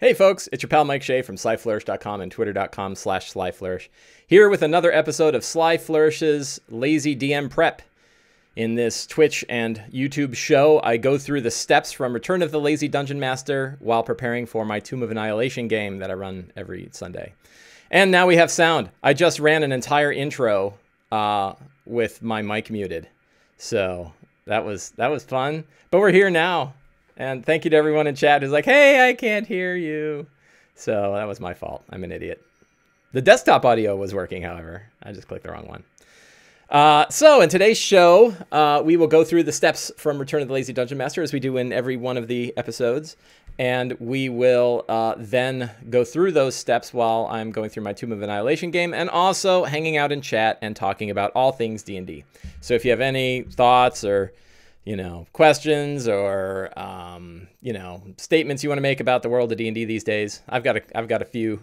Hey folks, it's your pal Mike Shea from slyflourish.com and twitter.com/slyflourish, here with another episode of Sly Flourish's Lazy DM Prep. In this Twitch and YouTube show, I go through the steps from Return of the Lazy Dungeon Master while preparing for my Tomb of Annihilation game that I run every Sunday. And now we have sound. I just ran an entire intro with my mic muted. So that was fun. But we're here now. And thank you to everyone in chat who's like, hey, I can't hear you. So that was my fault. I'm an idiot. The desktop audio was working, however. I just clicked the wrong one. So in today's show, we will go through the steps from Return of the Lazy Dungeon Master as we do in every one of the episodes. And we will then go through those steps while I'm going through my Tomb of Annihilation game and also hanging out in chat and talking about all things D&D. So if you have any thoughts or questions or, statements you want to make about the world of D&D these days, I've got a few,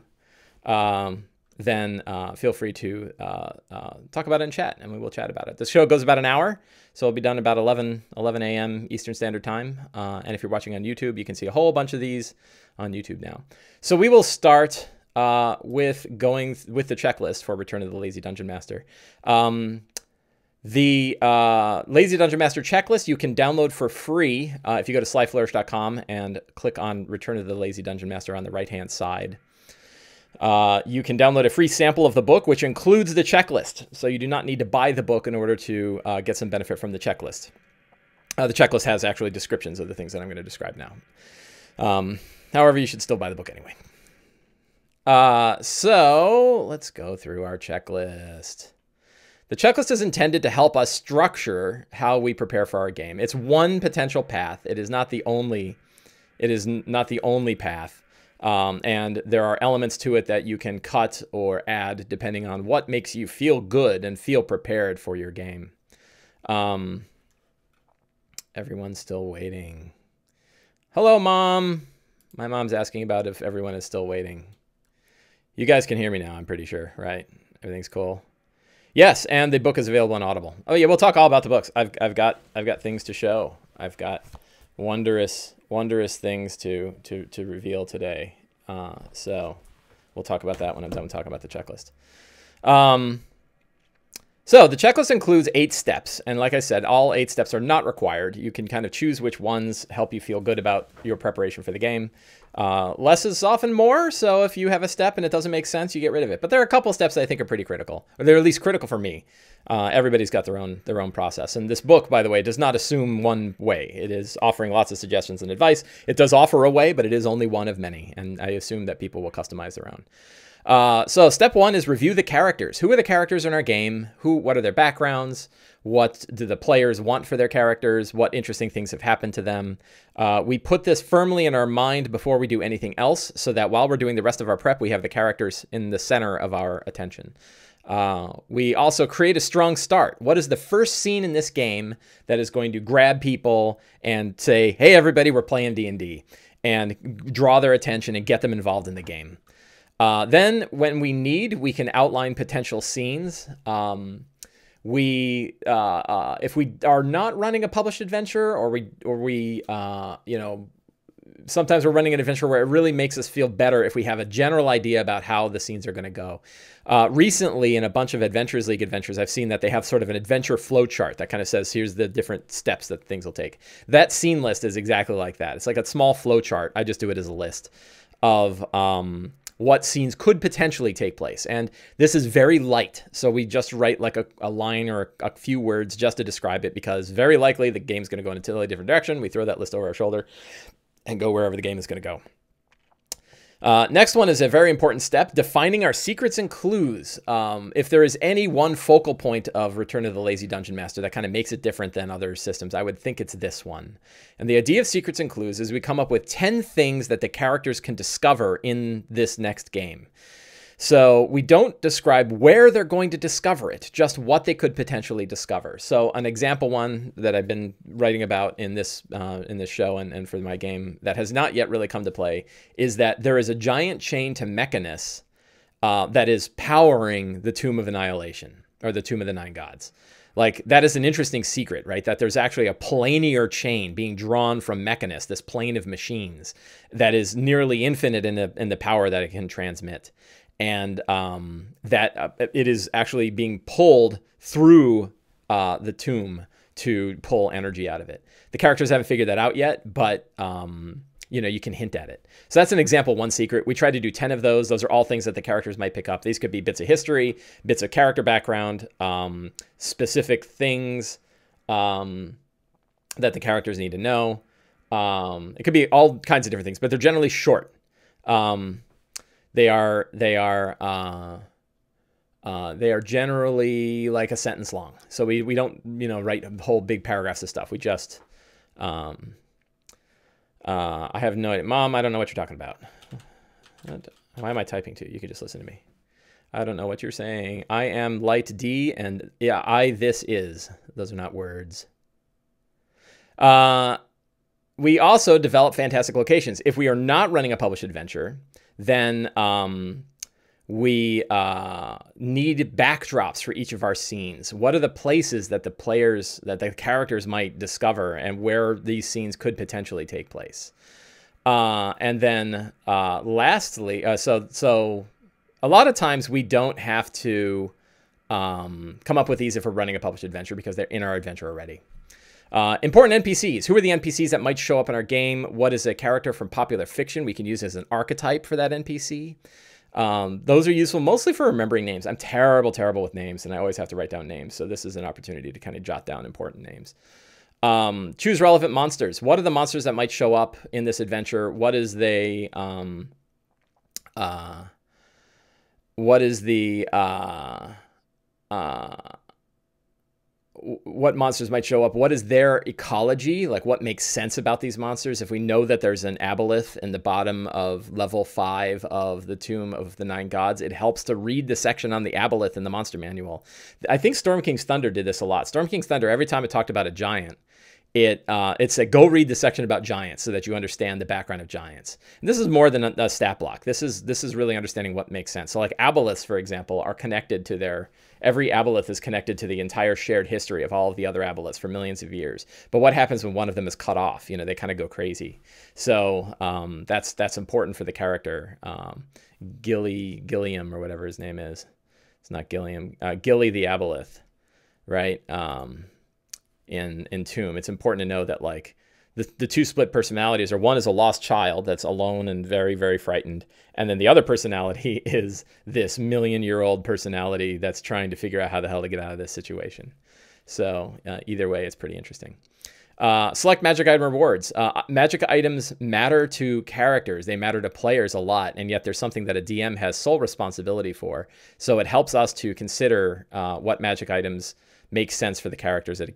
then feel free to talk about it in chat, and we will chat about it. The show goes about an hour, so it'll be done about 11 a.m. Eastern Standard Time. And if you're watching on YouTube, you can see a whole bunch of these on YouTube now. So we will start with going with the checklist for Return of the Lazy Dungeon Master. The Lazy Dungeon Master checklist you can download for free if you go to slyflourish.com and click on Return of the Lazy Dungeon Master on the right-hand side. You can download a free sample of the book, which includes the checklist. So you do not need to buy the book in order to get some benefit from the checklist. The checklist has actually descriptions of the things that I'm going to describe now. However, you should still buy the book anyway. So let's go through our checklist. The checklist is intended to help us structure how we prepare for our game. It's one potential path. It is not the only path. And there are elements to it that you can cut or add depending on what makes you feel good and feel prepared for your game. Everyone's still waiting. Hello, Mom. My mom's asking about if everyone is still waiting. You guys can hear me now, I'm pretty sure, right? Everything's cool. Yes, and the book is available on Audible. Oh yeah, we'll talk all about the books. I've got things to show. I've got wondrous things to reveal today. So we'll talk about that when I'm done talking about the checklist. So the checklist includes 8 steps. And like I said, all 8 steps are not required. You can kind of choose which ones help you feel good about your preparation for the game. Less is often more. So if you have a step and it doesn't make sense, you get rid of it. But there are a couple steps that I think are pretty critical, or they're at least critical for me. Everybody's got their own process. And this book, by the way, does not assume one way. It is offering lots of suggestions and advice. It does offer a way, but it is only one of many. And I assume that people will customize their own. So step 1 is review the characters. Who are the characters in our game? What are their backgrounds? What do the players want for their characters? What interesting things have happened to them? We put this firmly in our mind before we do anything else, so that while we're doing the rest of our prep, we have the characters in the center of our attention. We also create a strong start. What is the first scene in this game that is going to grab people and say, hey, everybody, we're playing D&D, and draw their attention and get them involved in the game? Then when we need, we can outline potential scenes. If we are not running a published adventure, sometimes we're running an adventure where it really makes us feel better if we have a general idea about how the scenes are going to go. Recently, in a bunch of Adventures League adventures, I've seen that they have sort of an adventure flow chart that kind of says, here's the different steps that things will take. That scene list is exactly like that. It's like a small flow chart. I just do it as a list of what scenes could potentially take place. And this is very light. So we just write like a line or a few words just to describe it, because very likely the game's going to go in a totally different direction. We throw that list over our shoulder and go wherever the game is going to go. Next one is a very important step, defining our secrets and clues. If there is any one focal point of Return of the Lazy Dungeon Master that kind of makes it different than other systems, I would think it's this one. And the idea of secrets and clues is we come up with 10 things that the characters can discover in this next game. So we don't describe where they're going to discover it, just what they could potentially discover. So an example one that I've been writing about in this show and for my game that has not yet really come to play is that there is a giant chain to Mechanus that is powering the Tomb of Annihilation, or the Tomb of the Nine Gods. Like, that is an interesting secret, right? That there's actually a planar chain being drawn from Mechanist, this plane of machines that is nearly infinite in the power that it can transmit. And that it is actually being pulled through the tomb to pull energy out of it. The characters haven't figured that out yet, but you know, you can hint at it. So that's an example, one secret. We tried to do 10 of those. Those are all things that the characters might pick up. These could be bits of history, bits of character background, specific things that the characters need to know. It could be all kinds of different things, but they're generally short. They are generally like a sentence long. So we don't, you know, write whole big paragraphs of stuff. We just, I have no idea. Mom, I don't know what you're talking about. Why am I typing to you? You can just listen to me. I don't know what you're saying. I am light D, and yeah, this is. Those are not words. We also develop fantastic locations. If we are not running a published adventure, then we need backdrops for each of our scenes. What are the places that the characters might discover and where these scenes could potentially take place? And then lastly, so a lot of times we don't have to come up with these if we're running a published adventure because they're in our adventure already. Important NPCs. Who are the NPCs that might show up in our game? What is a character from popular fiction we can use as an archetype for that NPC? Those are useful mostly for remembering names. I'm terrible with names, and I always have to write down names. So this is an opportunity to kind of jot down important names. Choose relevant monsters. What are the monsters that might show up in this adventure? What is the what monsters might show up? What is their ecology? Like, what makes sense about these monsters? If we know that there's an aboleth in the bottom of level 5 of the Tomb of the Nine Gods, it helps to read the section on the aboleth in the monster manual. I think Storm King's Thunder did this a lot. Storm King's Thunder, every time it talked about a giant, it said, go read the section about giants so that you understand the background of giants. And this is more than a stat block. This is really understanding what makes sense. So like aboleths, for example, are connected to every aboleth is connected to the entire shared history of all of the other aboleths for millions of years. But what happens when one of them is cut off? You know, they kind of go crazy. So that's important for the character. Gilliam or whatever his name is. It's not Gilliam. Gilly the aboleth, right? In Tomb, it's important to know that like the two split personalities are, one is a lost child that's alone and very, very frightened. And then the other personality is this million-year-old personality that's trying to figure out how the hell to get out of this situation. So either way, it's pretty interesting. Select magic item rewards. Magic items matter to characters. They matter to players a lot, and yet there's something that a DM has sole responsibility for. So it helps us to consider what magic items make sense for the characters at a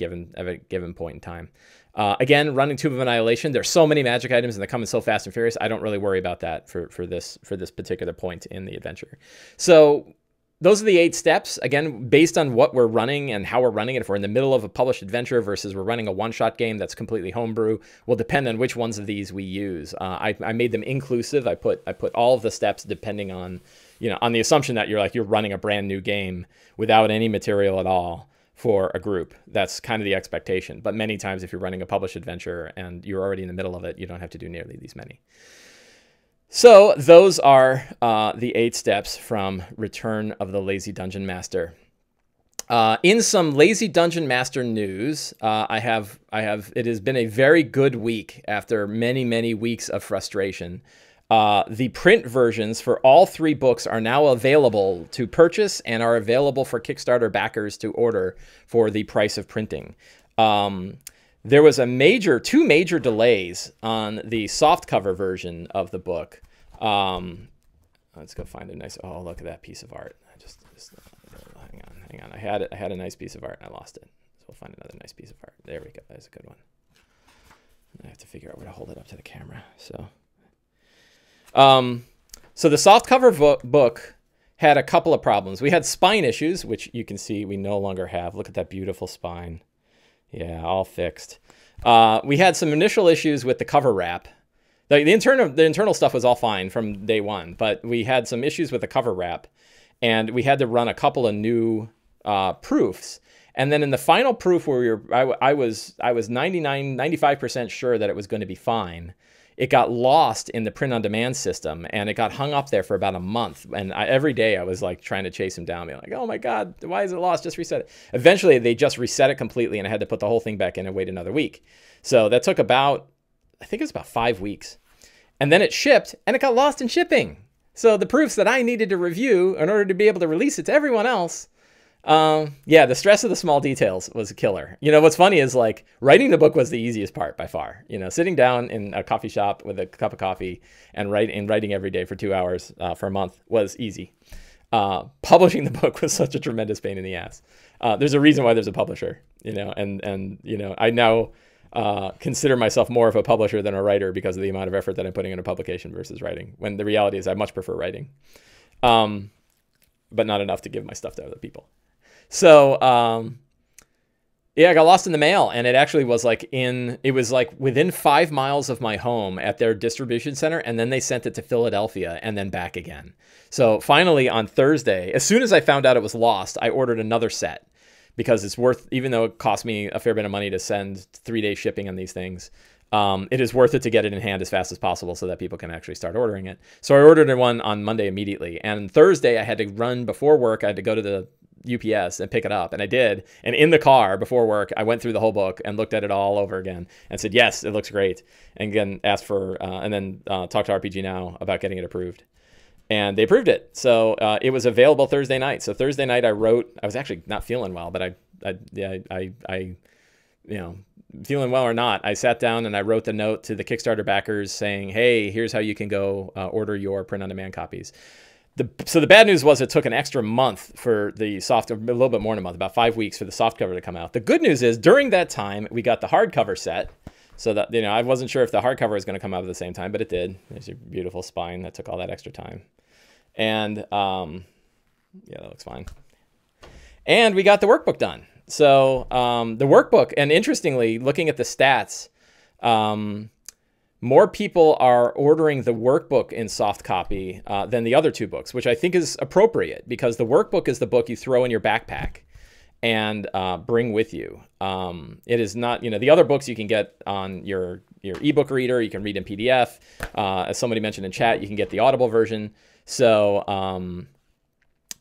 given point in time. Again, running Tomb of Annihilation, there's so many magic items and they're coming so fast and furious. I don't really worry about that for this particular point in the adventure. So those are the 8 steps. Again, based on what we're running and how we're running it. If we're in the middle of a published adventure versus we're running a one-shot game that's completely homebrew, will depend on which ones of these we use. I made them inclusive. I put all of the steps depending on, you know, on the assumption that you're running a brand new game without any material at all for a group. That's kind of the expectation. But many times if you're running a published adventure and you're already in the middle of it, you don't have to do nearly these many. So those are the 8 steps from Return of the Lazy Dungeon Master. In some Lazy Dungeon Master news, it has been a very good week after many, many weeks of frustration. The print versions for all 3 books are now available to purchase and are available for Kickstarter backers to order for the price of printing. There was 2 major delays on the softcover version of the book. Let's go find a nice. Oh, look at that piece of art! Hang on. I had a nice piece of art and I lost it. So we'll find another nice piece of art. There we go. That's a good one. I have to figure out where to hold it up to the camera. So the softcover book had a couple of problems. We had spine issues, which you can see we no longer have. Look at that beautiful spine. Yeah, all fixed. We had some initial issues with the cover wrap. The internal stuff was all fine from day one, but we had some issues with the cover wrap, and we had to run a couple of new proofs. And then in the final proof where I was 95% sure that it was going to be fine. It got lost in the print-on-demand system, and it got hung up there for about a month. And every day I was like trying to chase him down, being like, oh my God, why is it lost? Just reset it. Eventually they just reset it completely, and I had to put the whole thing back in and wait another week. So that took I think it was about 5 weeks. And then it shipped, and it got lost in shipping. So the proofs that I needed to review in order to be able to release it to everyone else, yeah, the stress of the small details was a killer. You know, what's funny is like writing the book was the easiest part by far. You know, sitting down in a coffee shop with a cup of coffee and writing every day for 2 hours for a month was easy. Publishing the book was such a tremendous pain in the ass. There's a reason why there's a publisher, you know, and you know, I now consider myself more of a publisher than a writer because of the amount of effort that I'm putting into publication versus writing, when the reality is I much prefer writing, but not enough to give my stuff to other people. So, yeah, I got lost in the mail, and it actually was it was like within 5 miles of my home at their distribution center. And then they sent it to Philadelphia and then back again. So finally on Thursday, as soon as I found out it was lost, I ordered another set because it's worth, even though it cost me a fair bit of money to send 3-day shipping on these things, it is worth it to get it in hand as fast as possible so that people can actually start ordering it. So I ordered one on Monday immediately. And Thursday I had to run before work. I had to go to the UPS and pick it up, and I did. And in the car before work, I went through the whole book and looked at it all over again and said, yes, it looks great. And again, asked for, and then talked to RPG Now about getting it approved. And they approved it. So it was available Thursday night. So Thursday night I was actually not feeling well, but I you know, feeling well or not, I sat down and I wrote the note to the Kickstarter backers saying, hey, here's how you can go order your print-on-demand copies. So the bad news was it took an extra month for the soft, a little bit more than a month, about 5 weeks for the soft cover to come out. The good news is during that time, we got the hardcover set. So that, you know, I wasn't sure if the hardcover was going to come out at the same time, but it did. There's your beautiful spine that took all that extra time. And yeah, that looks fine. And we got the workbook done. So the workbook, and interestingly, looking at the stats, more people are ordering the workbook in soft copy than the other two books, which I think is appropriate because the workbook is the book you throw in your backpack and bring with you. It is not, you know, the other books you can get on your ebook reader, you can read in PDF. As somebody mentioned in chat, you can get the Audible version. So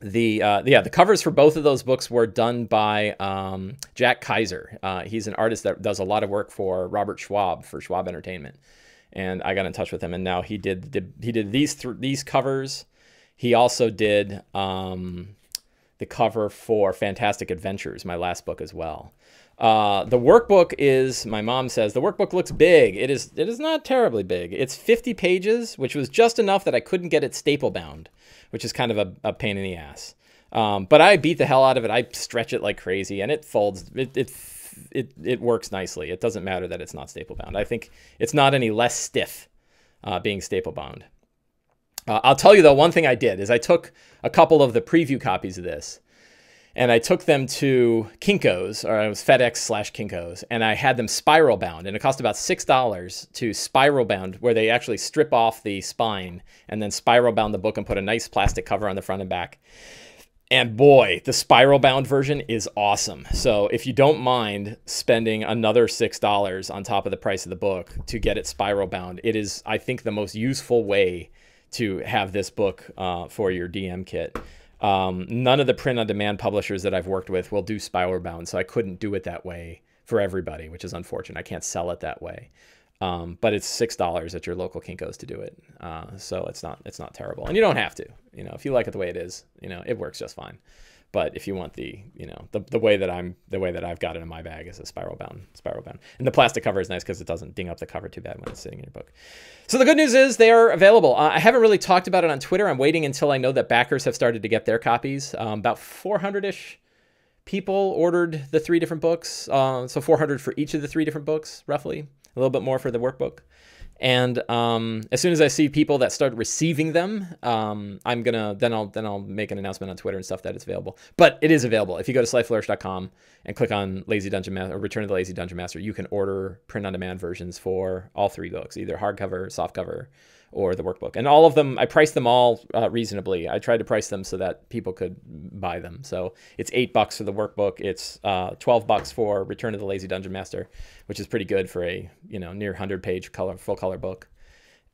the covers for both of those books were done by Jack Kaiser. He's an artist that does a lot of work for Robert Schwab for Schwab Entertainment. And I got in touch with him, and now he did these covers. He also did the cover for Fantastic Adventures, my last book as well. The workbook is, my mom says, the workbook looks big. It is not terribly big. It's 50 pages, which was just enough that I couldn't get it staple bound, which is kind of a pain in the ass. But I beat the hell out of it. I stretch it like crazy, and it folds. It works nicely. It doesn't matter that it's not staple bound. I think it's not any less stiff being staple bound. I'll tell you though, one thing I did is I took a couple of the preview copies of this and I took them to Kinko's, or it was FedEx/Kinko's, and I had them spiral bound, and it cost about $6 to spiral bound, where they actually strip off the spine and then spiral bound the book and put a nice plastic cover on the front and back. And boy, the spiral bound version is awesome. So if you don't mind spending another $6 on top of the price of the book to get it spiral bound, it is, I think, the most useful way to have this book for your DM kit. None of the print-on-demand publishers that I've worked with will do spiral bound, so I couldn't do it that way for everybody, which is unfortunate. I can't sell it that way. But it's $6 at your local Kinko's to do it. So it's not terrible. And you don't have to, you know, if you like it the way it is, you know, it works just fine. But if you want the, you know, the way that I've got it in my bag is a spiral bound. And the plastic cover is nice because it doesn't ding up the cover too bad when it's sitting in your book. So the good news is they are available. I haven't really talked about it on Twitter. I'm waiting until I know that backers have started to get their copies. About 400-ish people ordered the 3 different books. So 400 for each of the 3 different books, roughly. A little bit more for the workbook. And as soon as I see people that start receiving them, I'll make an announcement on Twitter and stuff that it's available. But it is available. If you go to slyflourish.com and click on Lazy Dungeon Master or Return of the Lazy Dungeon Master, you can order print-on-demand versions for all 3 books, either hardcover, softcover, or the workbook. And all of them, I priced them all reasonably. I tried to price them so that people could buy them. So it's $8 for the workbook. It's $12 for Return of the Lazy Dungeon Master, which is pretty good for a near 100-page full color book.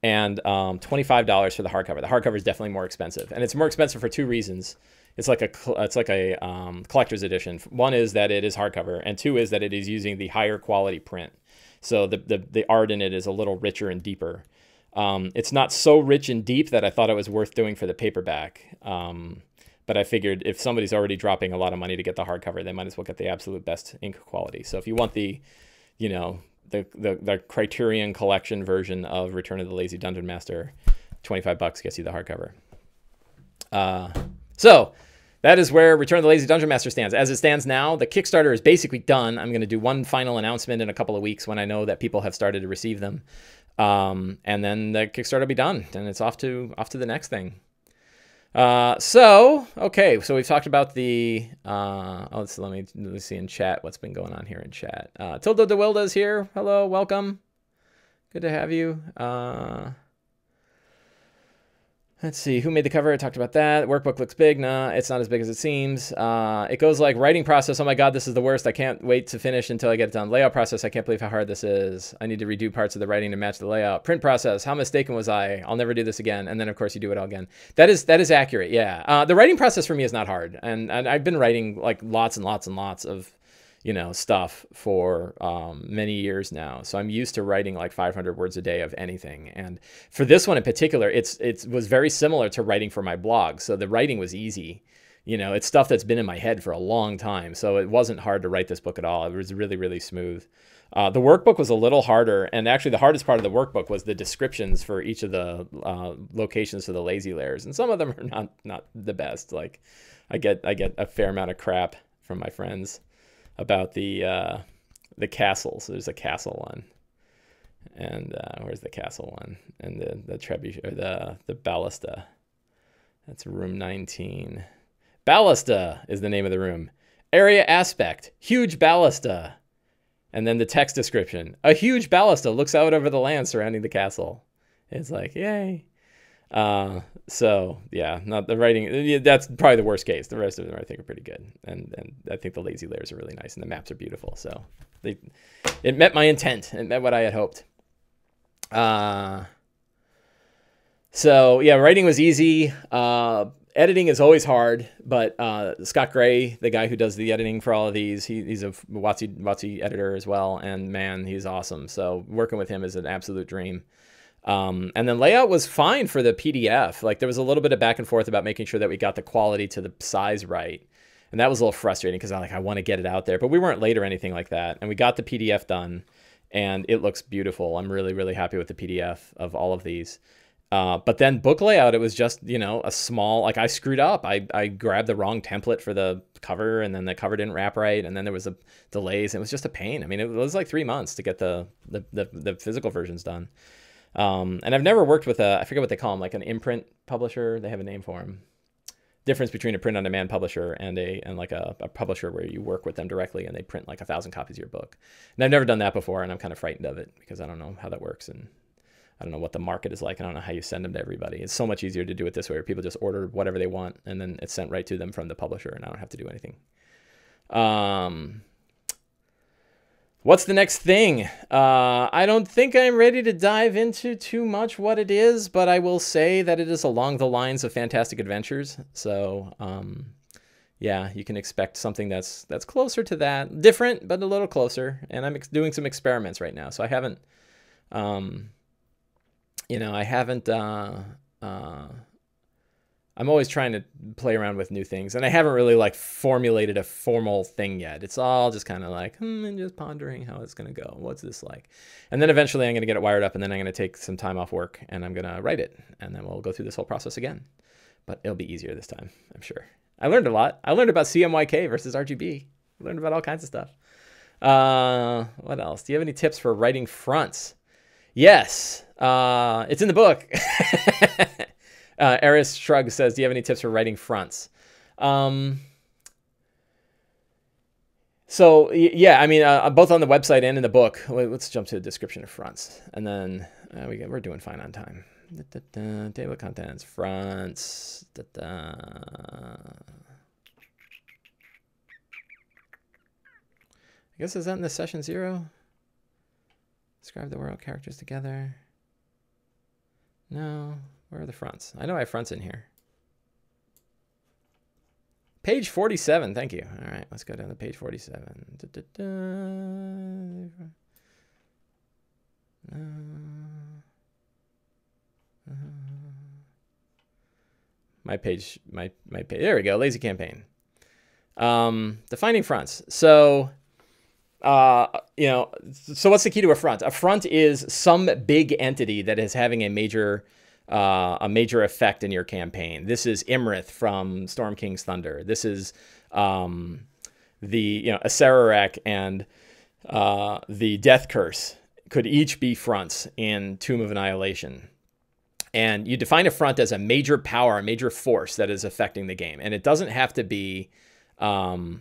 And $25 for the hardcover. The hardcover is definitely more expensive, and it's more expensive for two reasons. It's like a collector's edition. One is that it is hardcover, and two is that it is using the higher quality print. So the art in it is a little richer and deeper. It's not so rich and deep that I thought it was worth doing for the paperback. But I figured if somebody's already dropping a lot of money to get the hardcover, they might as well get the absolute best ink quality. So if you want the Criterion Collection version of Return of the Lazy Dungeon Master, $25 gets you the hardcover. So that is where Return of the Lazy Dungeon Master stands. As it stands now, the Kickstarter is basically done. I'm going to do one final announcement in a couple of weeks when I know that people have started to receive them. And then the Kickstarter will be done, and it's off to the next thing. So we've talked about the, let me see in chat what's been going on here in chat. Tilda DeWilda's here. Hello, welcome. Good to have you. Let's see, who made the cover? I talked about that. Workbook looks big. Nah, it's not as big as it seems. It goes like writing process. Oh my God, this is the worst. I can't wait to finish until I get it done. Layout process. I can't believe how hard this is. I need to redo parts of the writing to match the layout. Print process. How mistaken was I? I'll never do this again. And then of course you do it all again. That is accurate. Yeah. The writing process for me is not hard. And I've been writing like lots and lots and lots of stuff for many years now. So I'm used to writing like 500 words a day of anything. And for this one in particular, it was very similar to writing for my blog. So the writing was easy. It's stuff that's been in my head for a long time. So it wasn't hard to write this book at all. It was really, really smooth. The workbook was a little harder. And actually the hardest part of the workbook was the descriptions for each of the locations for the lazy layers. And some of them are not the best. Like I get a fair amount of crap from my friends about the castles. So there's a castle one, and where's the castle one? And the trebuchet, or the ballista. That's room 19. Ballista is the name of the room. Area aspect, huge ballista, and then the text description. A huge ballista looks out over the land surrounding the castle. It's like, yay. So yeah, not the writing. Yeah, that's probably the worst case. The rest of them I think are pretty good, and I think the lazy layers are really nice, and the maps are beautiful. So it met my intent. It met what I had hoped. So yeah, writing was easy. Editing is always hard, but Scott Gray, the guy who does the editing for all of these, he's a WotC editor as well, and man, he's awesome. So working with him is an absolute dream. And then layout was fine for the PDF. Like there was a little bit of back and forth about making sure that we got the quality to the size right. And that was a little frustrating because I want to get it out there, but we weren't late or anything like that. And we got the PDF done and it looks beautiful. I'm really, really happy with the PDF of all of these. But then book layout, it was just, a small, like I screwed up. I grabbed the wrong template for the cover and then the cover didn't wrap right. And then there was delays. It was just a pain. I mean, it was like 3 months to get the physical versions done. And I've never worked with I forget what they call them, like an imprint publisher. They have a name for them. Difference between a print-on-demand publisher and a publisher where you work with them directly and they print like 1,000 copies of your book. And I've never done that before, and I'm kind of frightened of it because I don't know how that works and I don't know what the market is like. I don't know how you send them to everybody. It's so much easier to do it this way where people just order whatever they want and then it's sent right to them from the publisher and I don't have to do anything. What's the next thing? I don't think I'm ready to dive into too much what it is, but I will say that it is along the lines of Fantastic Adventures. So, yeah, you can expect something that's closer to that. Different, but a little closer. And I'm doing some experiments right now. So I haven't, I'm always trying to play around with new things, and I haven't really like formulated a formal thing yet. It's all just kind of like, and just pondering how it's going to go. What's this like? And then eventually I'm going to get it wired up, and then I'm going to take some time off work and I'm going to write it, and then we'll go through this whole process again, but it'll be easier this time, I'm sure. I learned a lot. I learned about CMYK versus RGB. I learned about all kinds of stuff. What else? Do you have any tips for writing fronts? Yes. It's in the book. Eris Shrug says, do you have any tips for writing fronts? So yeah, I mean, both on the website and in the book. Let's jump to the description of fronts. And then we're doing fine on time. Table of contents, fronts. I guess is that in the session 0? Describe the world characters together. No, where are the fronts? I know I have fronts in here. Page 47, thank you. All right, let's go down to page 47. My page, there we go, lazy campaign. Defining fronts. So, so what's the key to a front? A front is some big entity that is having a major effect in your campaign. This is Imrith from Storm King's Thunder. This is Acerarak and the Death Curse could each be fronts in Tomb of Annihilation. And you define a front as a major power, a major force that is affecting the game. And it doesn't have to be always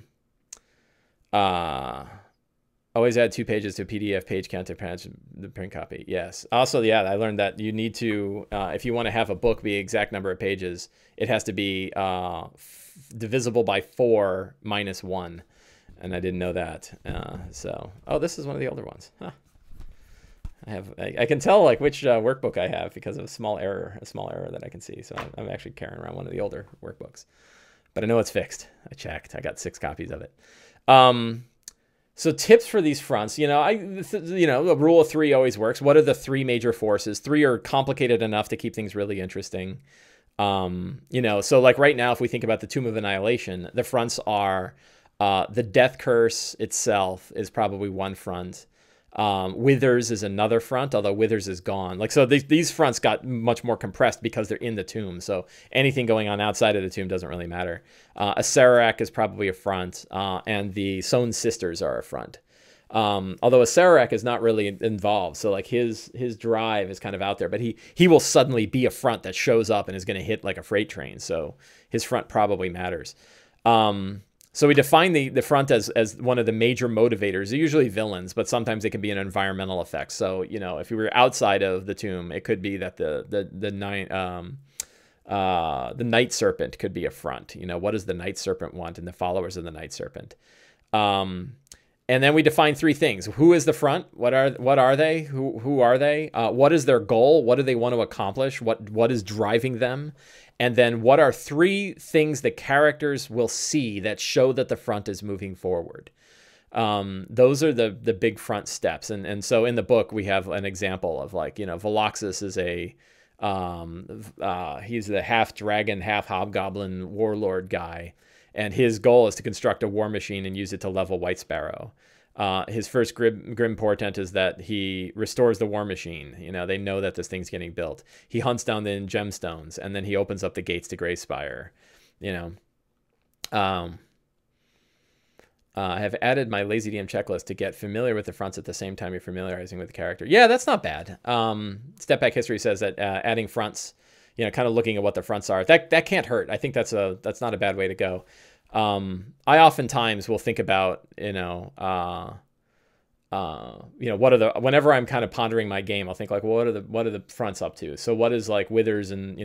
add 2 pages to a PDF page count to the print copy. Yes. Also, yeah, I learned that you need to, if you want to have a book be exact number of pages, it has to be divisible by 4 minus 1. And I didn't know that. Oh, this is one of the older ones. Huh. I can tell like which workbook I have because of a small error that I can see. So I'm actually carrying around one of the older workbooks, but I know it's fixed. I checked. I got 6 copies of it. So tips for these fronts, the rule of 3 always works. What are the 3 major forces? 3 are complicated enough to keep things really interesting. So like right now, if we think about the Tomb of Annihilation, the fronts are the Death Curse itself is probably one front. Withers is another front, although Withers is gone. Like, so these fronts got much more compressed because they're in the tomb. So anything going on outside of the tomb doesn't really matter. Acerarak is probably a front, and the Sown Sisters are a front. Although Acerarak is not really involved. So like his drive is kind of out there, but he will suddenly be a front that shows up and is going to hit like a freight train. So his front probably matters. So we define the front as one of the major motivators. They're usually villains, but sometimes they can be an environmental effect. So, if you were outside of the tomb, it could be that the Night Serpent could be a front. What does the Night Serpent want and the followers of the Night Serpent? And then we define 3 things. Who is the front? What are they? Who are they? What is their goal? What do they want to accomplish? What is driving them? And then what are 3 things the characters will see that show that the front is moving forward? Those are the big front steps. And so in the book, we have an example of like, Veloxus is he's the half dragon, half hobgoblin warlord guy. And his goal is to construct a war machine and use it to level White Sparrow. His first grim portent is that he restores the war machine. They know that this thing's getting built. He hunts down the gemstones, and then he opens up the gates to Greyspire. I have added my lazy DM checklist to get familiar with the fronts at the same time you're familiarizing with the character. Yeah, that's not bad. Step Back History says that adding fronts, kind of looking at what the fronts are, that can't hurt. I think that's not a bad way to go. I oftentimes will think about, whenever I'm kind of pondering my game, I'll think like, well, what are the fronts up to? So what is like Withers and,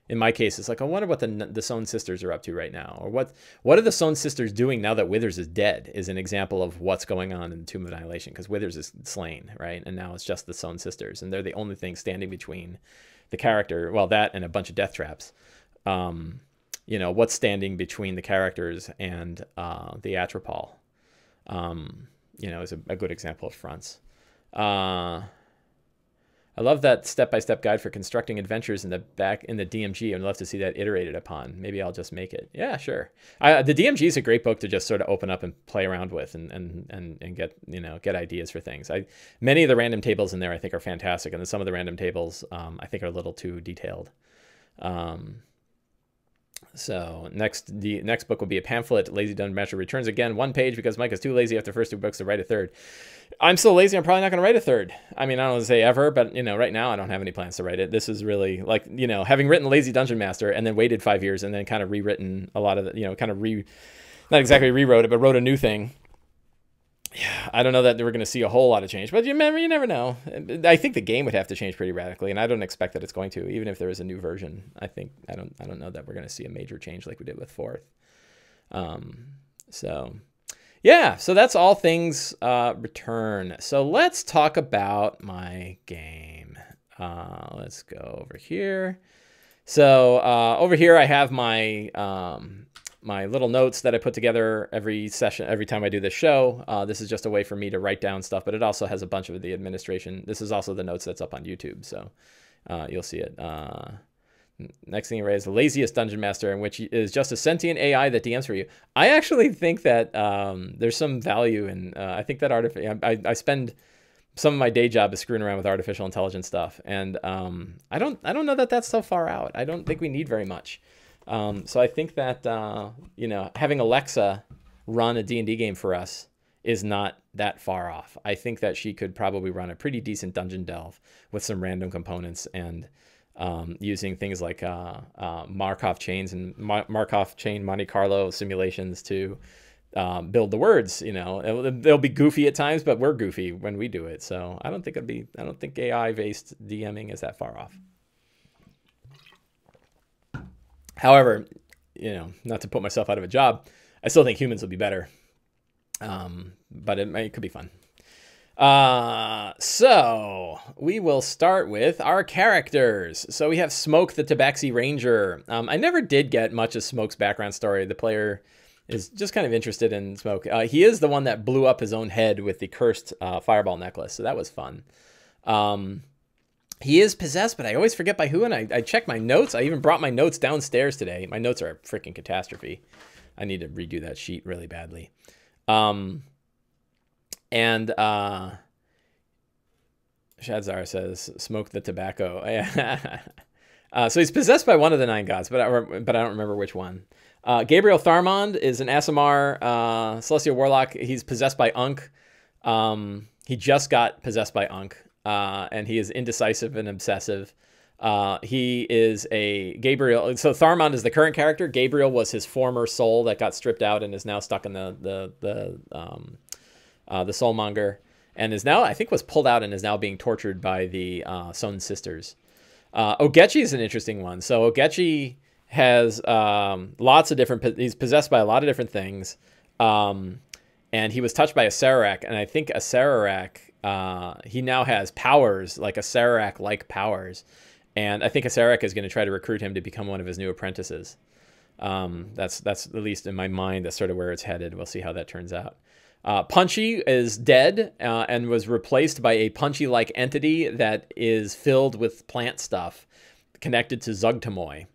in my case, it's like, I wonder what the Sown Sisters are up to right now. Or what are the Sown Sisters doing now that Withers is dead is an example of what's going on in the Tomb of Annihilation, because Withers is slain, right? And now it's just the Sown Sisters, and they're the only thing standing between the character, well, that and a bunch of death traps. What's standing between the characters and the Atropol, is a good example of fronts. I love that step-by-step guide for constructing adventures in the DMG. I'd love to see that iterated upon. Maybe I'll just make it. Yeah, sure. The DMG is a great book to just sort of open up and play around with and get ideas for things. Many of the random tables in there I think are fantastic, and then some of the random tables I think are a little too detailed. So the next book will be a pamphlet. Lazy Dungeon Master returns again, 1 page, because Mike is too lazy after the first 2 books to write a third. I'm so lazy, I'm probably not going to write a third. I mean, I don't want to say ever, but right now I don't have any plans to write it. This is really like, having written Lazy Dungeon Master and then waited 5 years and then kind of rewritten a lot of the, not exactly rewrote it, but wrote a new thing. Yeah, I don't know that we're going to see a whole lot of change, but you never know. I think the game would have to change pretty radically, and I don't expect that it's going to, even if there is a new version. I don't know that we're going to see a major change like we did with Fourth. So yeah, so that's all things Return. So let's talk about my game. Let's go over here. So over here I have my my little notes that I put together every session, every time I do this show. This is just a way for me to write down stuff, but it also has a bunch of the administration. This is also the notes that's up on YouTube, so you'll see it. Next thing you raise, the laziest dungeon master, in which is just a sentient AI that DMs for you. I actually think that there's some value in. I think that I spend some of my day job is screwing around with artificial intelligence stuff, and I don't know that that's so far out. I don't think we need very much. So I think that having Alexa run a D&D game for us is not that far off. I think that she could probably run a pretty decent dungeon delve with some random components and using things like Markov chains and Markov chain Monte Carlo simulations to build the words. They'll be goofy at times, but we're goofy when we do it. So I don't think AI-based DMing is that far off. However, not to put myself out of a job, I still think humans will be better. But it could be fun. So we will start with our characters. So we have Smoke, the Tabaxi Ranger. I never did get much of Smoke's background story. The player is just kind of interested in Smoke. He is the one that blew up his own head with the cursed fireball necklace. So that was fun. He is possessed, but I always forget by who, and I checked my notes. I even brought my notes downstairs today. My notes are a freaking catastrophe. I need to redo that sheet really badly. Shadzar says, smoke the tobacco. So he's possessed by one of the 9 gods, but I don't remember which one. Gabriel Thurmond is an Aasimar Celestial Warlock. He's possessed by Unk. He just got possessed by Unk. And he is indecisive and obsessive. He is a Gabriel. So Thurmond is the current character. Gabriel was his former soul that got stripped out and is now stuck in the soulmonger, and is now, I think, was pulled out and is now being tortured by the Sun Sisters. Ogechi is an interesting one. So Ogechi has lots of different. He's possessed by a lot of different things, and he was touched by a Sararak, and I think a Sararak. He now has powers, like a Sararak-like powers. And I think a Sararak is going to try to recruit him to become one of his new apprentices. That's at least in my mind, that's sort of where it's headed. We'll see how that turns out. Punchy is dead and was replaced by a Punchy-like entity that is filled with plant stuff connected to Zugtamoy.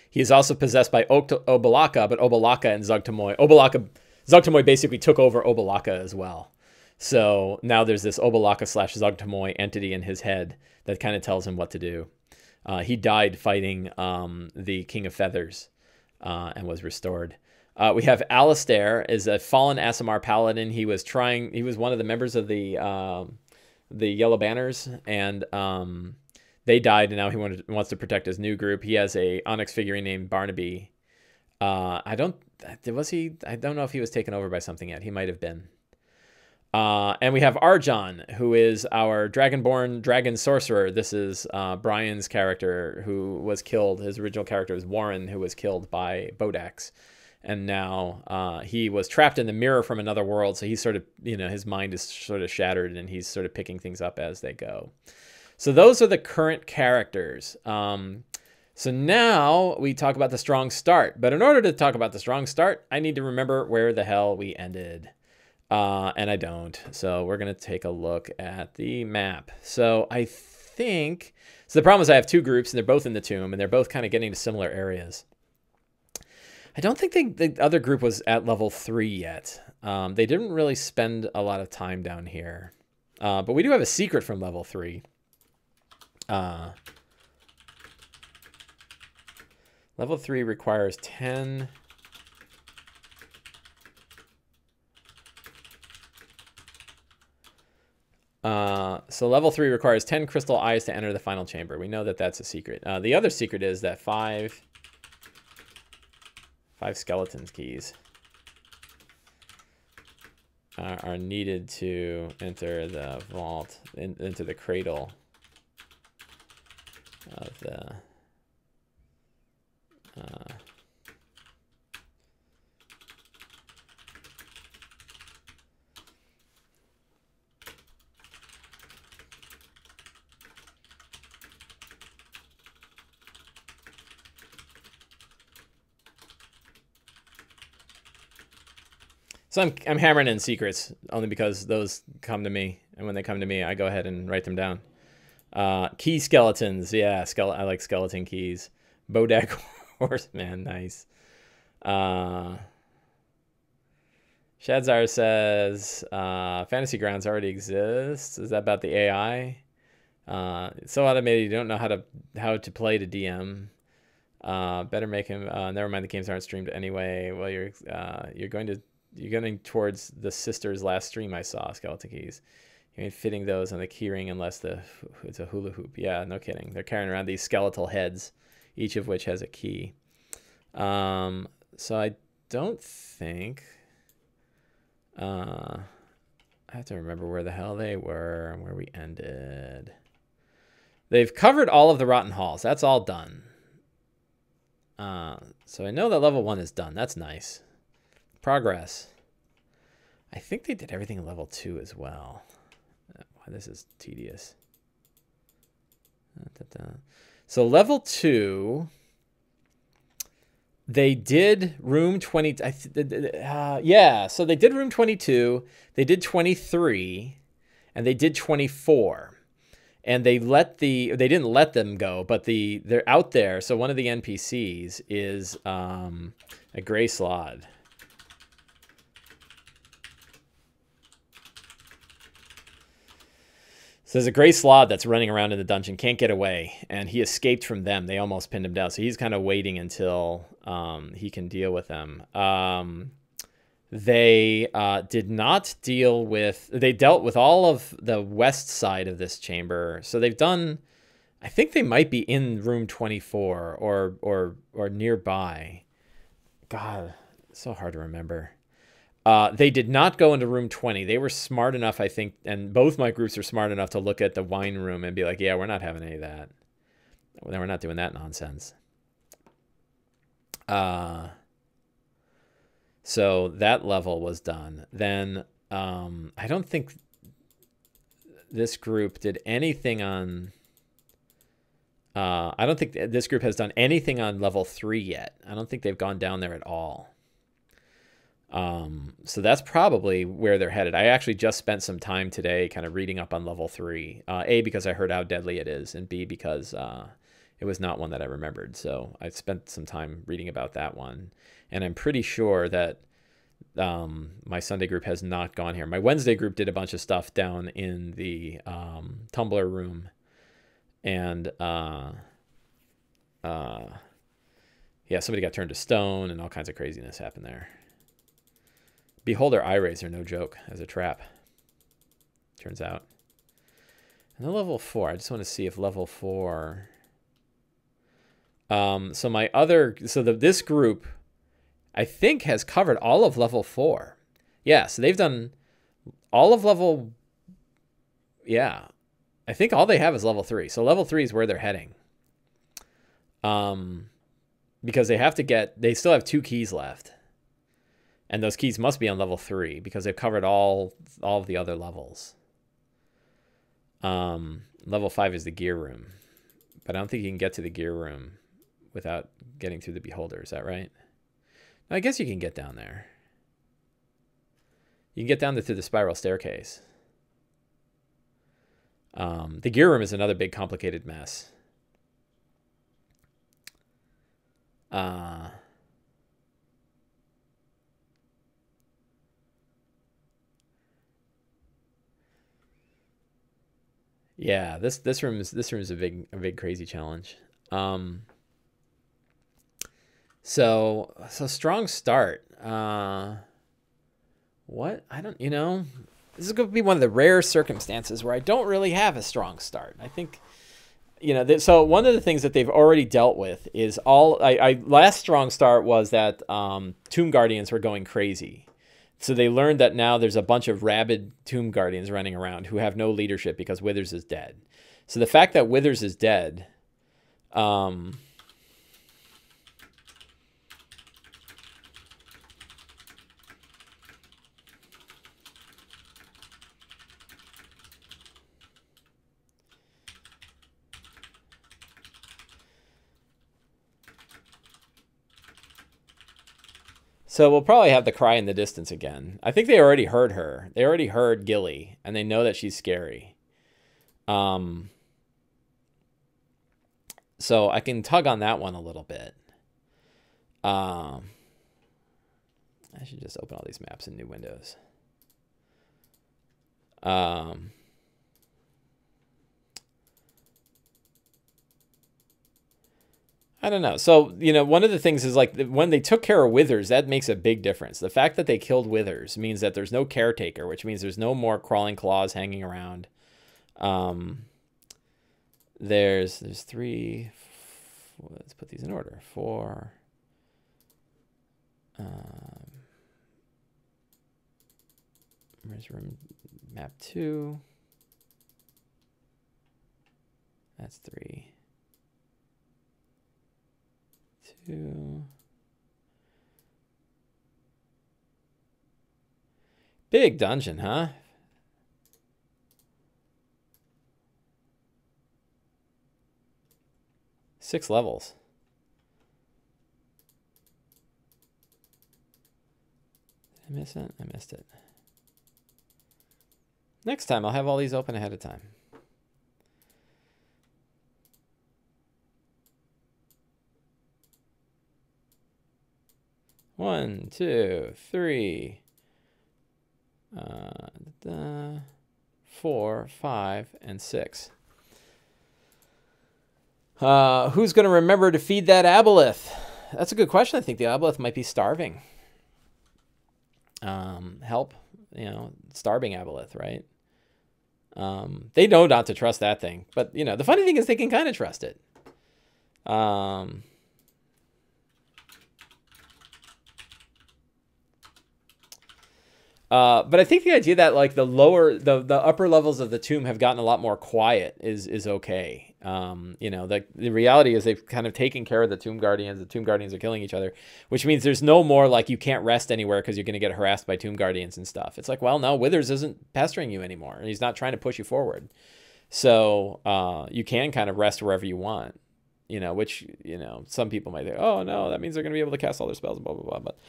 He is also possessed by Obalaka, but Obalaka and Zugtamoy basically took over Obalaka as well. So now there's this Obalaka/Zugtamoy entity in his head that kind of tells him what to do. He died fighting the King of Feathers and was restored. We have Alistair, is a fallen Aasimar paladin. He was one of the members of the Yellow Banners, and they died, and now he wants to protect his new group. He has a Onyx figurine named Barnaby. I don't know if he was taken over by something yet. He might have been. And we have Arjan, who is our Dragonborn Dragon Sorcerer. This is Brian's character, who was killed. His original character was Warren, who was killed by Bodax. And now he was trapped in the mirror from another world. So he's sort of, his mind is sort of shattered, and he's sort of picking things up as they go. So those are the current characters. So now we talk about the strong start. But in order to talk about the strong start, I need to remember where the hell we ended. And I don't. So we're going to take a look at the map. So I think... So the problem is I have 2 groups, and they're both in the tomb, and they're both kind of getting to similar areas. I don't think the other group was at level 3 yet. They didn't really spend a lot of time down here. But we do have a secret from level 3. Level 3 requires 10... So level 3 requires 10 crystal eyes to enter the final chamber. We know that that's a secret. The other secret is that 5 skeletons keys. are needed to enter the vault, into the cradle of the So I'm hammering in secrets only because those come to me, and when they come to me, I go ahead and write them down. Key skeletons, yeah, I like skeleton keys. Bodak Horseman, nice. Shadzar says Fantasy Grounds already exists. Is that about the AI? So automated, you don't know how to play the DM. Better make him. Never mind, the games aren't streamed anyway. Well, you're going towards the sister's last stream I saw, Skeleton Keys. You ain't fitting those on the keyring unless it's a hula hoop. Yeah, no kidding. They're carrying around these skeletal heads, each of which has a key. So I don't think... I have to remember where the hell they were and where we ended. They've covered all of the Rotten Halls. That's all done. So I know that level 1 is done. That's nice. Progress. I think they did everything in level 2 as well. Why this is tedious. So level 2, they did room 20. Yeah, so they did room 22. They did 23, and they did 24. And they didn't let them go, but they're out there. So one of the NPCs is a gray slod. So there's a gray slod that's running around in the dungeon, can't get away, and he escaped from them. They almost pinned him down, so he's kind of waiting until he can deal with them. They did not deal with... They dealt with all of the west side of this chamber. So they've done... I think they might be in room 24 or nearby. God, it's so hard to remember. They did not go into room 20. They were smart enough, I think, and both my groups are smart enough to look at the wine room and be like, yeah, we're not having any of that. We're not doing that nonsense. So that level was done. Then I don't think this group did anything on... I don't think this group has done anything on level 3 yet. I don't think they've gone down there at all. So that's probably where they're headed. I actually just spent some time today kind of reading up on level 3. A, because I heard how deadly it is, and B, because it was not one that I remembered. So I spent some time reading about that one. And I'm pretty sure that my Sunday group has not gone here. My Wednesday group did a bunch of stuff down in the Tumbler room. And yeah, somebody got turned to stone and all kinds of craziness happened there. Beholder eye rays are no joke as a trap, turns out. And then level 4, I just want to see if level 4... this group, I think, has covered all of level 4. Yeah, so they've done all of level... Yeah, I think all they have is level 3. So level 3 is where they're heading. Because they still have 2 keys left. And those keys must be on level 3 because they've covered all of the other levels. Level 5 is the gear room. But I don't think you can get to the gear room without getting through the Beholder. Is that right? No, I guess you can get down there. You can get down there through the spiral staircase. The gear room is another big complicated mess. Yeah, this room is a big crazy challenge. So strong start. What? I don't, this is going to be one of the rare circumstances where I don't really have a strong start. I think, so one of the things that they've already dealt with is last strong start was that Tomb Guardians were going crazy. So they learned that now there's a bunch of rabid tomb guardians running around who have no leadership because Withers is dead. So the fact that Withers is dead, so we'll probably have the cry in the distance again. I think they already heard her. They already heard Gilly, and they know that she's scary. So I can tug on that one a little bit. I should just open all these maps in new windows. I don't know. So, you know, one of the things is like when they took care of Withers, that makes a big difference. The fact that they killed Withers means that there's no caretaker, which means there's no more crawling claws hanging around. There's 3, let's put these in order. 4, where's room map 2? That's 3. 2. Big dungeon, huh? Six levels. Did I miss it? I missed it. Next time, I'll have all these open ahead of time. One, 2, 3, 4, 5, and 6. Who's going to remember to feed that aboleth? That's a good question. I think the aboleth might be starving. Help, you know, starving aboleth, right? They know not to trust that thing, but you know, the funny thing is they can kind of trust it. But I think the idea that like the upper levels of the tomb have gotten a lot more quiet is okay. You know, the reality is they've kind of taken care of the tomb guardians. The tomb guardians are killing each other, which means there's no more like you can't rest anywhere because you're going to get harassed by tomb guardians and stuff. It's like, well, no, Withers isn't pestering you anymore. He's not trying to push you forward. So you can kind of rest wherever you want. You know, which, you know, some people might think, oh no, that means they're going to be able to cast all their spells, blah, blah, blah. But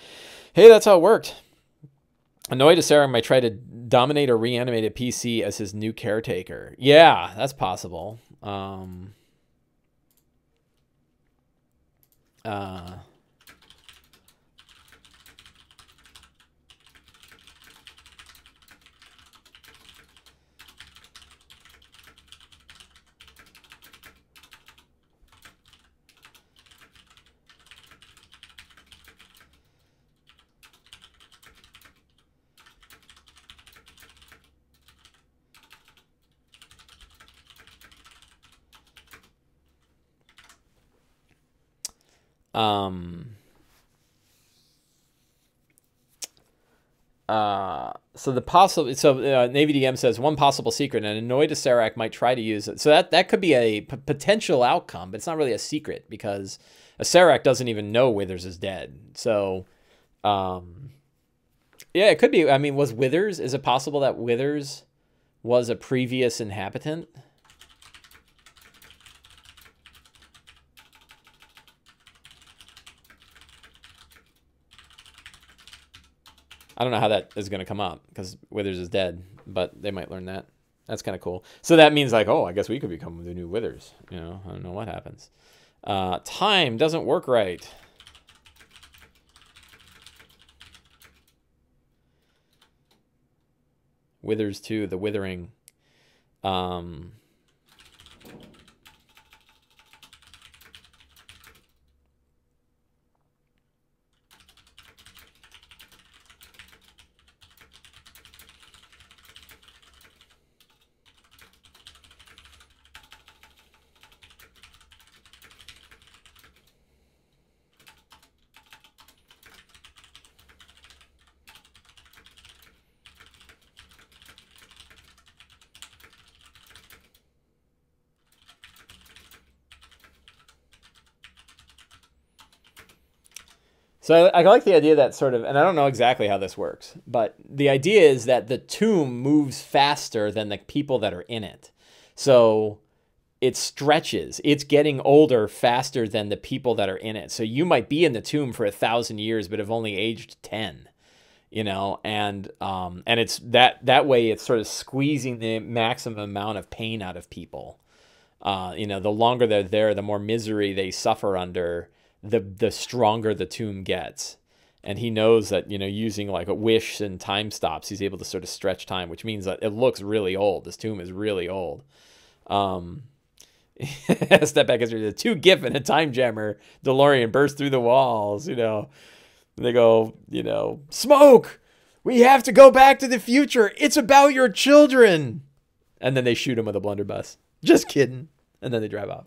hey, that's how it worked. Annoyed Sarah might try to dominate or reanimate a PC as his new caretaker. Yeah, that's possible. So Navy DM says one possible secret, and annoyed Serac might try to use it. So that could be a potential outcome, but it's not really a secret because Serac doesn't even know Withers is dead. So, yeah, it could be. I mean, is it possible that Withers was a previous inhabitant? I don't know how that is going to come up because Withers is dead, but they might learn that. That's kind of cool. So that means like, oh, I guess we could become the new Withers. You know, I don't know what happens. Time doesn't work right. Withers 2, the Withering. So I like the idea that sort of, and I don't know exactly how this works, but the idea is that the tomb moves faster than the people that are in it. So it stretches. It's getting older faster than the people that are in it. So you might be in the tomb for 1,000 years, but have only aged 10. You know, and it's that way it's sort of squeezing the maximum amount of pain out of people. You know, the longer they're there, the more misery they suffer under, the stronger the tomb gets. And he knows that, you know, using like a wish and time stops, he's able to sort of stretch time, which means that it looks really old. This tomb is really old. Step back as the 2 GIF and a time jammer DeLorean burst through the walls, you know. They go, you know, smoke! We have to go back to the future. It's about your children. And then they shoot him with a blunderbuss. Just kidding. And then they drive off.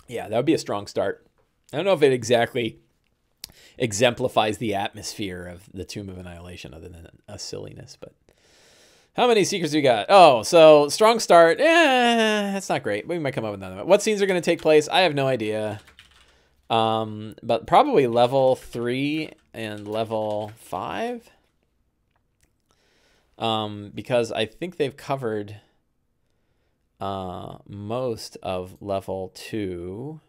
Yeah, that would be a strong start. I don't know if it exactly exemplifies the atmosphere of the Tomb of Annihilation other than a silliness, but how many secrets we got? Oh, so strong start. That's not great. We might come up with another one. What scenes are going to take place? I have no idea. But probably level 3 and level 5. Because I think they've covered most of level 2.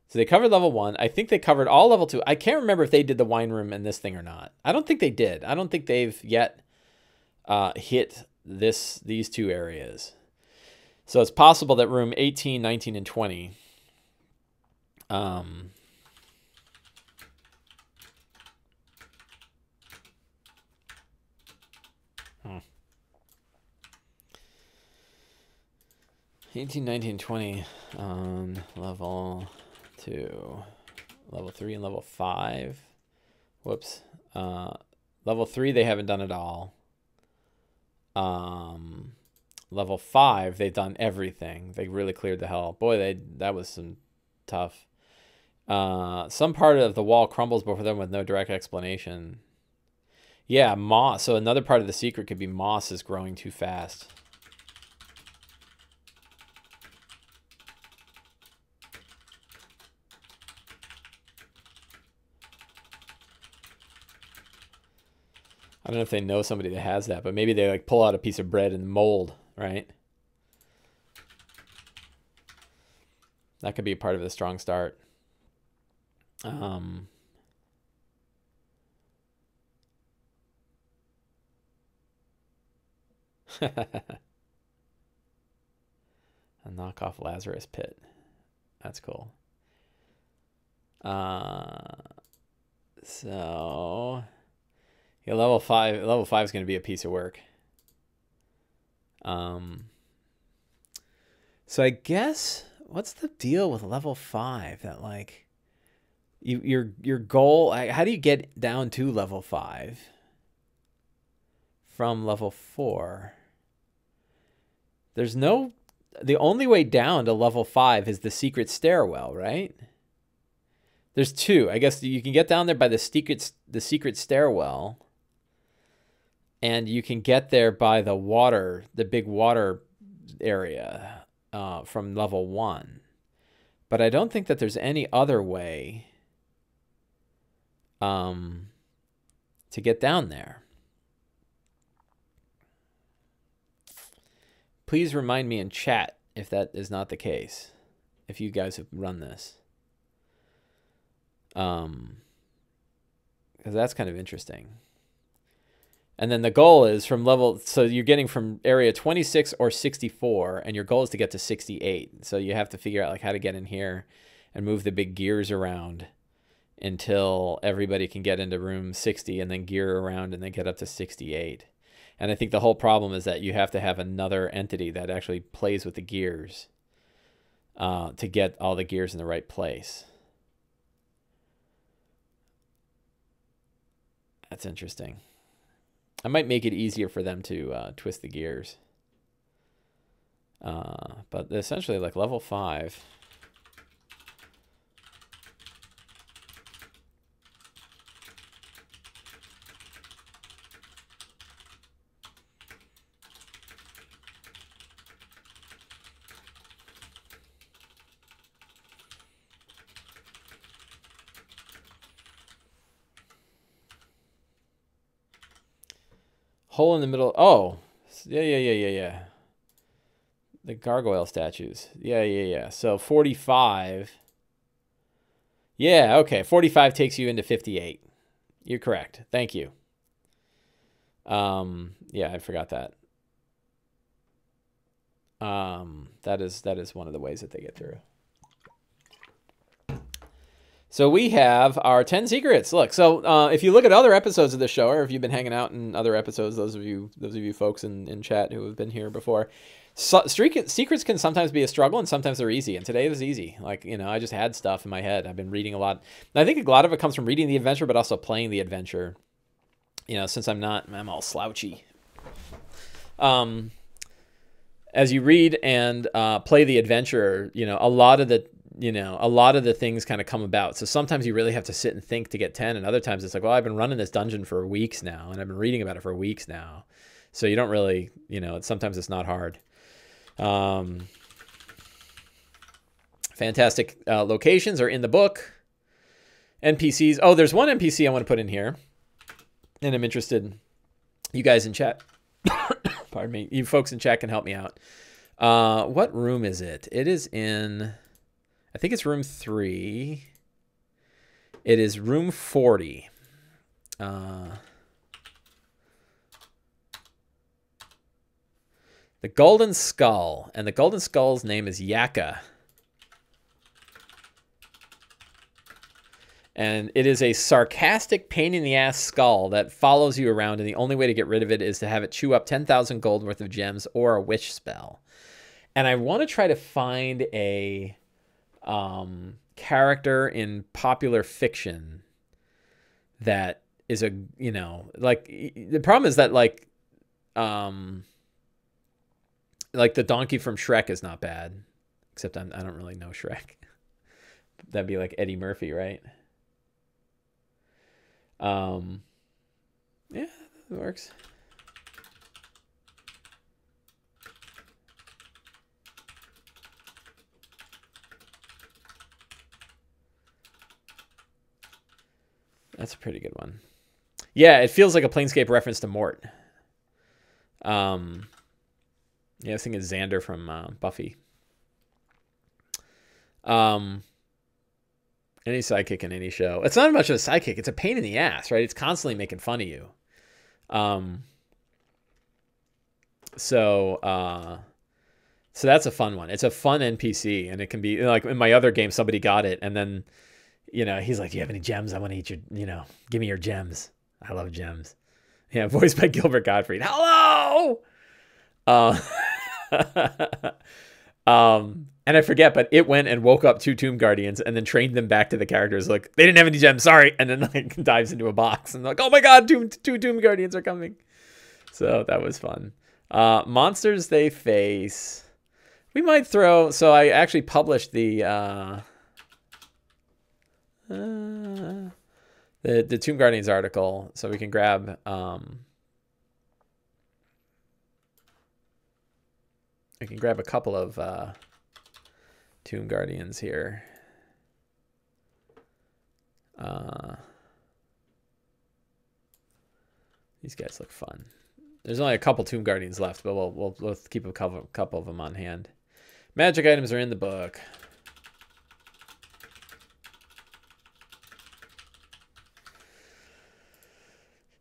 So they covered level 1. I think they covered all level 2. I can't remember if they did the wine room in this thing or not. I don't think they did. I don't think they've yet hit these 2 areas. So it's possible that room 18, 19, and 20 Hmm. 18, 19, 20 on level 2. Level 3 and level 5. Whoops. Level 3 they haven't done at all. Level 5 they've done everything. They really cleared the hell. Boy, that was some tough. Some part of the wall crumbles before them with no direct explanation. Yeah, moss. So another part of the secret could be moss is growing too fast. I don't know if they know somebody that has that, but maybe they like pull out a piece of bread and mold, right? That could be a part of the strong start. A knockoff Lazarus pit. That's cool. So yeah, level 5 is going to be a piece of work. So I guess what's the deal with level 5 that like your goal, how do you get down to level 5 from level 4? There's no, the only way down to level 5 is the secret stairwell, right? There's 2. I guess you can get down there by the secret stairwell, and you can get there by the water, the big water area from level 1. But I don't think that there's any other way to get down there. Please remind me in chat if that is not the case, if you guys have run this. Because that's kind of interesting. And then the goal is from level, so you're getting from area 26 or 64, and your goal is to get to 68. So you have to figure out like how to get in here and move the big gears around until everybody can get into room 60 and then gear around and then get up to 68. And I think the whole problem is that you have to have another entity that actually plays with the gears to get all the gears in the right place. That's interesting. I might make it easier for them to twist the gears. But essentially like level 5. Hole in the middle. Oh, yeah. The gargoyle statues. Yeah. So 45. Yeah, okay. 45 takes you into 58. You're correct. Thank you. Yeah, I forgot that. That is one of the ways that they get through. So we have our 10 secrets. Look, so if you look at other episodes of the show, or if you've been hanging out in other episodes, those of you folks in chat who have been here before, secrets can sometimes be a struggle and sometimes they're easy. And today it was easy. Like, I just had stuff in my head. I've been reading a lot. And I think a lot of it comes from reading the adventure, but also playing the adventure. Since I'm all slouchy. As you read and play the adventure, a lot of the things kind of come about. So sometimes you really have to sit and think to get 10, and other times it's like, well, I've been running this dungeon for weeks now, and I've been reading about it for weeks now. So you don't really, sometimes it's not hard. Fantastic locations are in the book. NPCs. Oh, there's one NPC I want to put in here, and I'm interested. You guys in chat, pardon me, you folks in chat can help me out. What room is it? It is in, I think it's room 3. It is room 40. The Golden Skull, and the Golden Skull's name is Yaka. And it is a sarcastic pain-in-the-ass skull that follows you around, and the only way to get rid of it is to have it chew up 10,000 gold worth of gems or a wish spell. And I want to try to find a character in popular fiction that is the problem is that like the donkey from Shrek is not bad, except I don't really know Shrek. That'd be like Eddie Murphy, right? Yeah, that works. That's a pretty good one. Yeah, it feels like a Planescape reference to Mort. Yeah, I was thinking Xander from Buffy. Any sidekick in any show. It's not much of a sidekick. It's a pain in the ass, right? It's constantly making fun of you. So that's a fun one. It's a fun NPC, and it can be like in my other game, somebody got it, and then, he's like, do you have any gems? I want to eat your, give me your gems. I love gems. Yeah, voiced by Gilbert Gottfried. Hello! And I forget, but it went and woke up 2 Tomb Guardians and then trained them back to the characters. Like, they didn't have any gems, sorry. And then like dives into a box and like, oh my God, two Tomb Guardians are coming. So that was fun. Monsters they face. We might throw, so I actually published the Tomb Guardians article, so we can grab I can grab a couple of Tomb Guardians here. These guys look fun. There's only a couple Tomb Guardians left, but we'll keep a couple of them on hand. Magic items are in the book.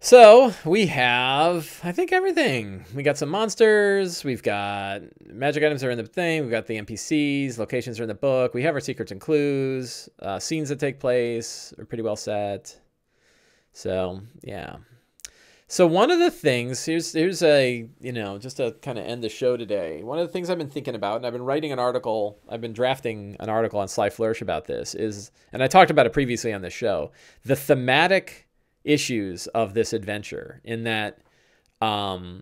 So we have, I think, everything. We got some monsters. We've got magic items are in the thing. We've got the NPCs. Locations are in the book. We have our secrets and clues. Scenes that take place are pretty well set. So, yeah. So one of the things, here's a, just to kind of end the show today. One of the things I've been thinking about, and I've been writing an article, I've been drafting an article on Sly Flourish about this, is, and I talked about it previously on this show, the thematic issues of this adventure, in that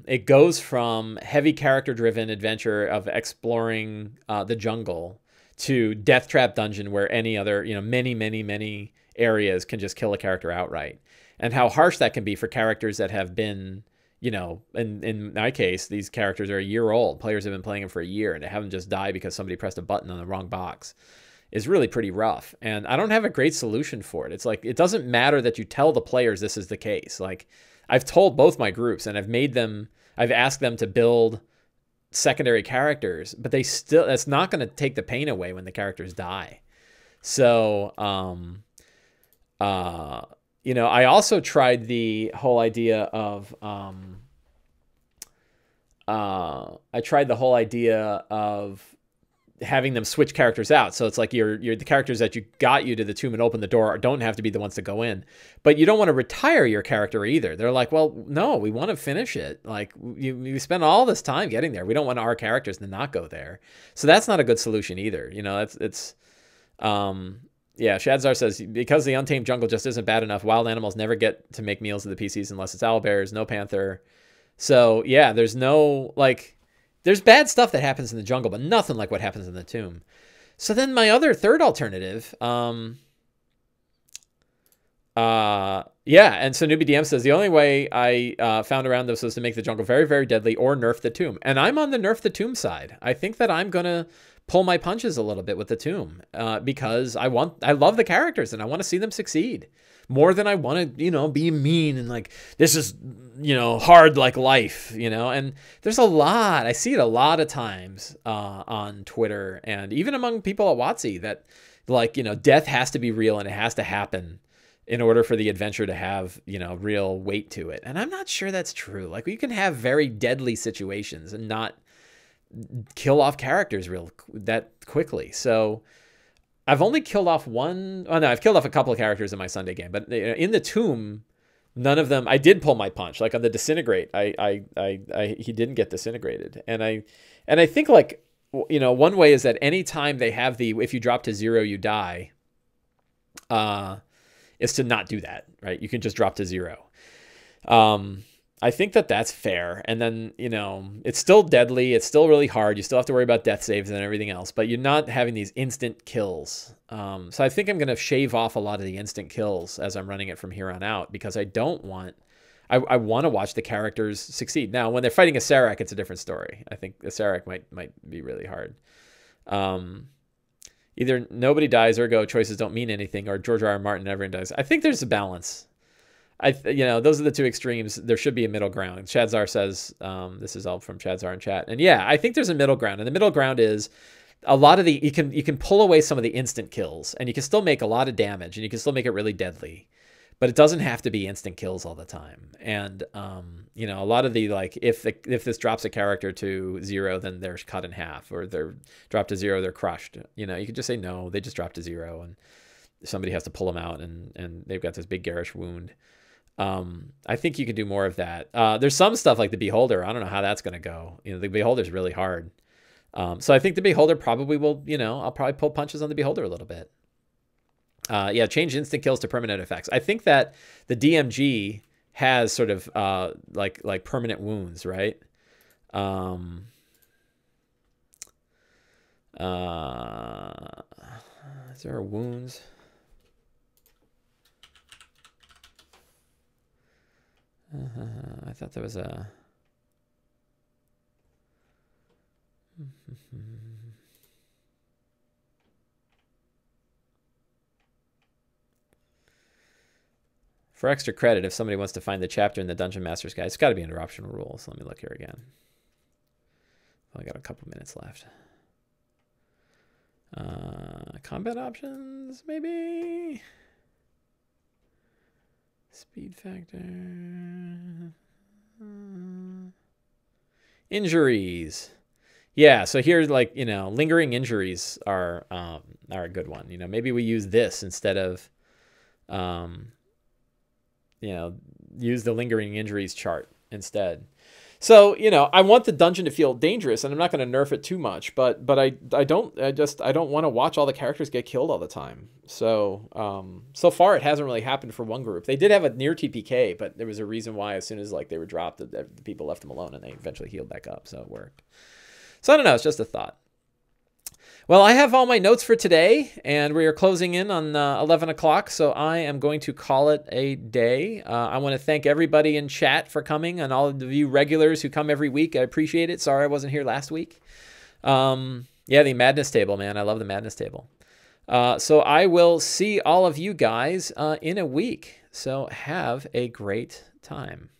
it goes from heavy character-driven adventure of exploring the jungle to Death Trap Dungeon, where any other, many areas can just kill a character outright. And how harsh that can be for characters that have been, in my case, these characters are a year old. Players have been playing them for a year, and to have them just die because somebody pressed a button on the wrong box is really pretty rough. And I don't have a great solution for it. It's like, it doesn't matter that you tell the players this is the case. Like, I've told both my groups, and I've asked them to build secondary characters, but that's not going to take the pain away when the characters die. So, I also tried the whole idea of, having them switch characters out. So it's like you're the characters that you got you to the tomb and open the door don't have to be the ones to go in, but you don't want to retire your character either. They're like, well, no, we want to finish it. Like you spend all this time getting there. We don't want our characters to not go there. So that's not a good solution either. Shadzar says, because the Untamed Jungle just isn't bad enough, wild animals never get to make meals of the PCs unless it's owlbears, no panther. So yeah, there's bad stuff that happens in the jungle, but nothing like what happens in the tomb. So then my third alternative, and so Newbie DM says, the only way I found around this was to make the jungle very, very deadly or nerf the tomb. And I'm on the nerf the tomb side. I think that I'm going to pull my punches a little bit with the tomb because I love the characters and I want to see them succeed more than I want to, be mean and like, this is, hard like life, and there's I see it a lot of times on Twitter and even among people at WotC that like, death has to be real and it has to happen in order for the adventure to have, real weight to it. And I'm not sure that's true. Like you can have very deadly situations and not kill off characters that quickly. So I've only killed off I've killed off a couple of characters in my Sunday game, but in the tomb, none of them, I did pull my punch. Like on the disintegrate, he didn't get disintegrated. And I think like, one way is that anytime they have if you drop to 0, you die, is to not do that, right? You can just drop to 0. I think that that's fair. And then, it's still deadly. It's still really hard. You still have to worry about death saves and everything else, but you're not having these instant kills. So I think I'm going to shave off a lot of the instant kills as I'm running it from here on out, because I want to watch the characters succeed. Now, when they're fighting a Serac, it's a different story. I think the Serac might be really hard. Either nobody dies, ergo choices don't mean anything, or George R. R. Martin, everyone dies. I think there's a balance. Those are the two extremes. There should be a middle ground. Chadzar says, this is all from Chadzar in chat. And yeah, I think there's a middle ground. And the middle ground is a lot of you can pull away some of the instant kills and you can still make a lot of damage and you can still make it really deadly, but it doesn't have to be instant kills all the time. And, a lot of the, like, if this drops a character to 0, then they're cut in half, or they're dropped to 0, they're crushed. You could just say, no, they just dropped to 0 and somebody has to pull them out and they've got this big garish wound. I think you can do more of that. There's some stuff like the Beholder. I don't know how that's going to go. The Beholder's really hard. So I think the Beholder probably will, I'll probably pull punches on the Beholder a little bit. Change instant kills to permanent effects. I think that the DMG has sort of, like permanent wounds, right? Is there wounds? I thought there was a... For extra credit, if somebody wants to find the chapter in the Dungeon Master's Guide, it's got to be under optional rules. Let me look here again. I got a couple minutes left. Combat options, maybe? Speed factor. Injuries. Yeah, so here, like, lingering injuries are a good one. Maybe we use this instead of, use the lingering injuries chart instead. So, I want the dungeon to feel dangerous, and I'm not going to nerf it too much, but I don't want to watch all the characters get killed all the time. So, so far it hasn't really happened for one group. They did have a near TPK, but there was a reason why as soon as they were dropped, the people left them alone and they eventually healed back up, so it worked. So I don't know, it's just a thought. Well, I have all my notes for today, and we are closing in on 11 o'clock, so I am going to call it a day. I want to thank everybody in chat for coming, and all of you regulars who come every week. I appreciate it. Sorry I wasn't here last week. The Madness Table, man. I love the Madness Table. So I will see all of you guys in a week. So have a great time.